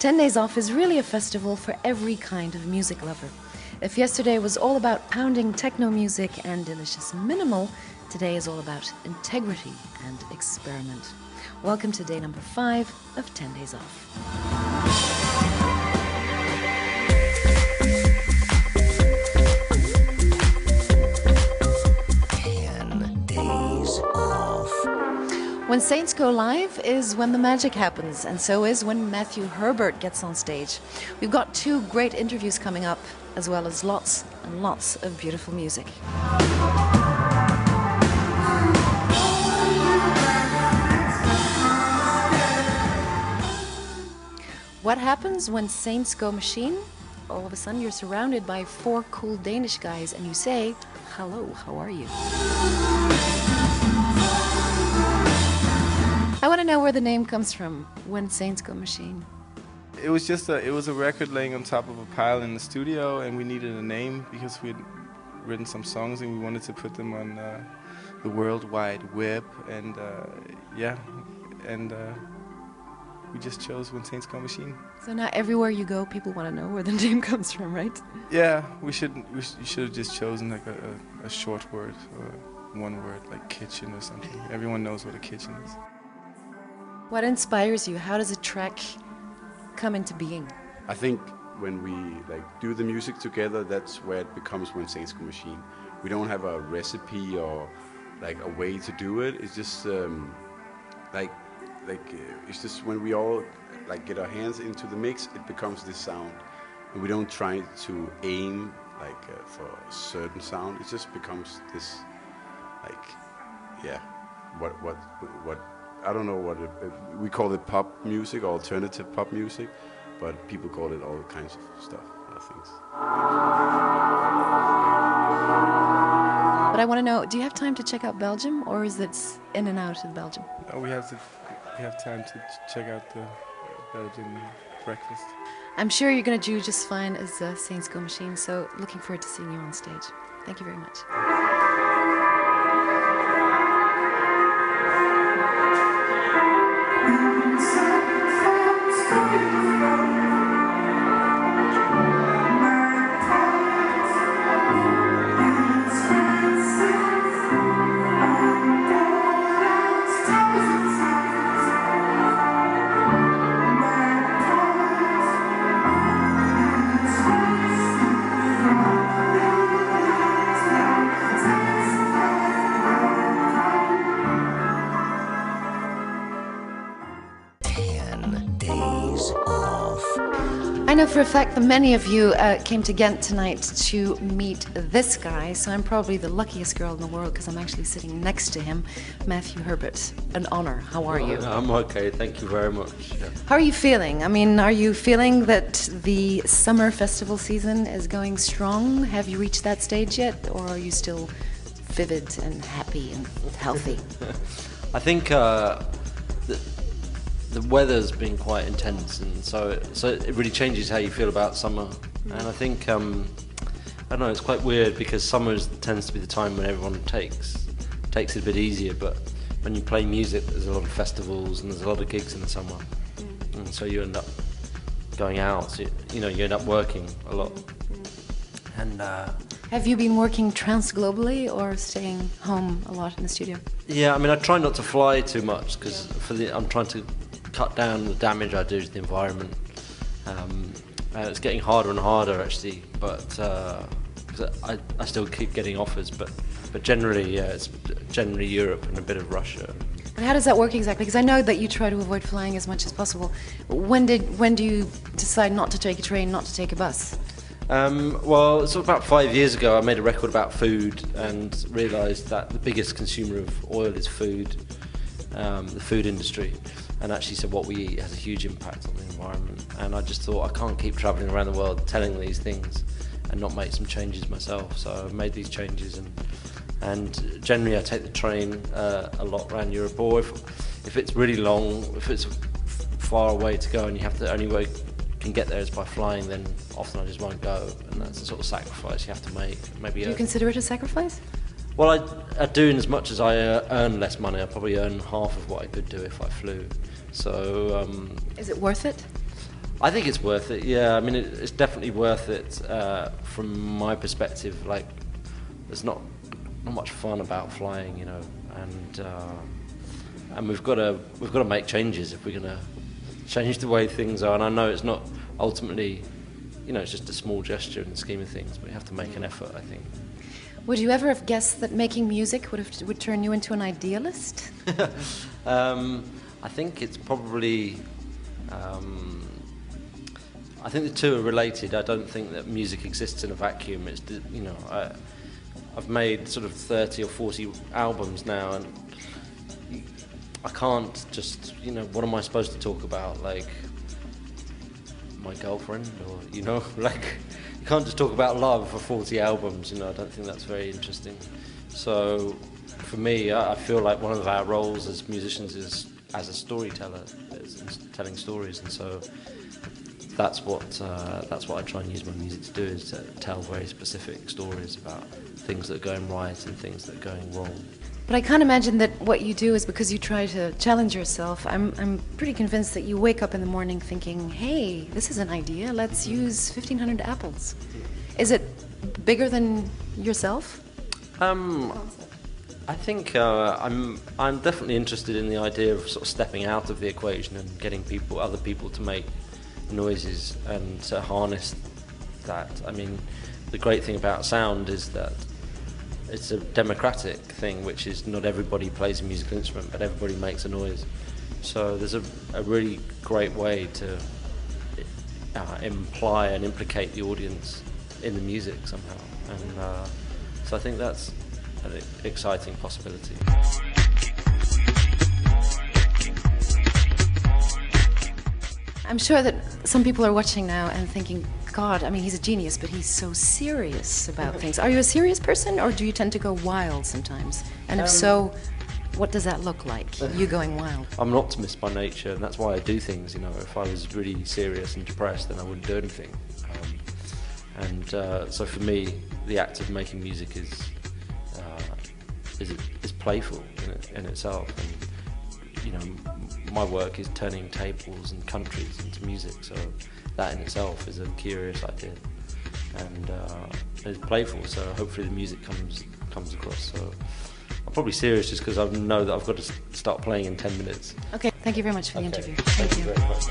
10 Days Off is really a festival for every kind of music lover. If yesterday was all about pounding techno music and delicious minimal, today is all about integrity and experiment. Welcome to day number 5 of 10 Days Off. 10 Days Off. When Saints go live is when the magic happens, and so is when Matthew Herbert gets on stage. We've got 2 great interviews coming up, as well as lots and lots of beautiful music. What happens when Saints go machine? All of a sudden you're surrounded by 4 cool Danish guys and you say, "Hello, how are you?" I want to know where the name comes from, When Saints Go Machine. It was just it was a record laying on top of a pile in the studio, and we needed a name because we had written some songs and we wanted to put them on the World Wide Web, and we just chose When Saints Go Machine. So now everywhere you go, people want to know where the name comes from, right? Yeah, you should have just chosen like a short word or one word, like kitchen or something. Everyone knows what a kitchen is. What inspires you? How does a track come into being? I think when we do the music together, that's where it becomes When Saints Go Machine. We don't have a recipe or a way to do it. It's just it's just when we all get our hands into the mix, it becomes this sound, and we don't try to aim for a certain sound. It just becomes this what I don't know what we call it, pop music or alternative pop music, but people call it all kinds of stuff, I think. But I want to know, do you have time to check out Belgium, or is it in and out of Belgium? No, we have time to check out the Belgian breakfast. I'm sure you're going to do just fine as Saints Go Machine, so looking forward to seeing you on stage. Thank you very much. I know for a fact that many of you came to Ghent tonight to meet this guy, so I'm probably the luckiest girl in the world because I'm actually sitting next to him, Matthew Herbert. An honor. How are you? I'm okay, thank you very much. Yeah. How are you feeling? I mean, are you feeling that the summer festival season is going strong? Have you reached that stage yet, or are you still vivid and happy and healthy? I think the weather's been quite intense, and so it really changes how you feel about summer. And I think I don't know, it's quite weird because summer tends to be the time when everyone takes it a bit easier, but when you play music there's a lot of festivals and there's a lot of gigs in the summer, and so you end up going out, so you end up working a lot. And have you been working trans-globally or staying home a lot in the studio? Yeah, I mean, I try not to fly too much because I'm trying to cut down the damage I do to the environment. It's getting harder and harder actually, but I still keep getting offers, but generally, it's generally Europe and a bit of Russia. And how does that work exactly? Because I know that you try to avoid flying as much as possible. When do you decide not to take a train, not to take a bus? Well, it's about 5 years ago I made a record about food and realised that the biggest consumer of oil is food, the food industry, and actually so what we eat has a huge impact on the environment. And I just thought I can't keep travelling around the world telling these things and not make some changes myself, so I've made these changes, and generally I take the train a lot around Europe, or if it's really long, if it's far away to go and you have to only way can get there is by flying, then often I just won't go, and that's the sort of sacrifice you have to make. Maybe do you consider it a sacrifice? Well, I do, in as much as I earn less money, I probably earn half of what I could do if I flew. So is it worth it? I think it's worth it. Yeah, I mean, it's definitely worth it from my perspective. Like, there's not much fun about flying, you know, and we've got to make changes if we're going to change the way things are. And I know it's not ultimately, you know, it's just a small gesture in the scheme of things, but you have to make an effort, I think. Would you ever have guessed that making music would turn you into an idealist? I think it's probably. I think the two are related. I don't think that music exists in a vacuum. It's, you know, I've made sort of 30 or 40 albums now, and I can't just, you know, what am I supposed to talk about? Like my girlfriend, or, you know, like you can't just talk about love for 40 albums. You know, I don't think that's very interesting. So for me, I feel like one of our roles as musicians is as a storyteller, is telling stories, and so that's what I try and use my music to do, is to tell very specific stories about things that are going right and things that are going wrong. But I can't imagine that what you do is because you try to challenge yourself. I'm pretty convinced that you wake up in the morning thinking, hey, this is an idea, let's use 1,500 apples. Is it bigger than yourself? I think I'm definitely interested in the idea of sort of stepping out of the equation and getting other people to make noises and to harness that. I mean, the great thing about sound is that it's a democratic thing, which is not everybody plays a musical instrument, but everybody makes a noise. So there's a really great way to imply and implicate the audience in the music somehow, and so I think that's an exciting possibility. I'm sure that some people are watching now and thinking, God, I mean, he's a genius, but he's so serious about things. Are you a serious person, or do you tend to go wild sometimes? And if so, what does that look like, you going wild? I'm an optimist by nature, and that's why I do things. You know, if I was really serious and depressed, then I wouldn't do anything. So for me, the act of making music is playful in itself. And, you know, my work is turning tables and countries into music, so that in itself is a curious idea, and it's playful, so hopefully the music comes across. So I'm probably serious just because I know that I've got to start playing in 10 minutes. Okay, thank you very much for the interview. Thank you very much.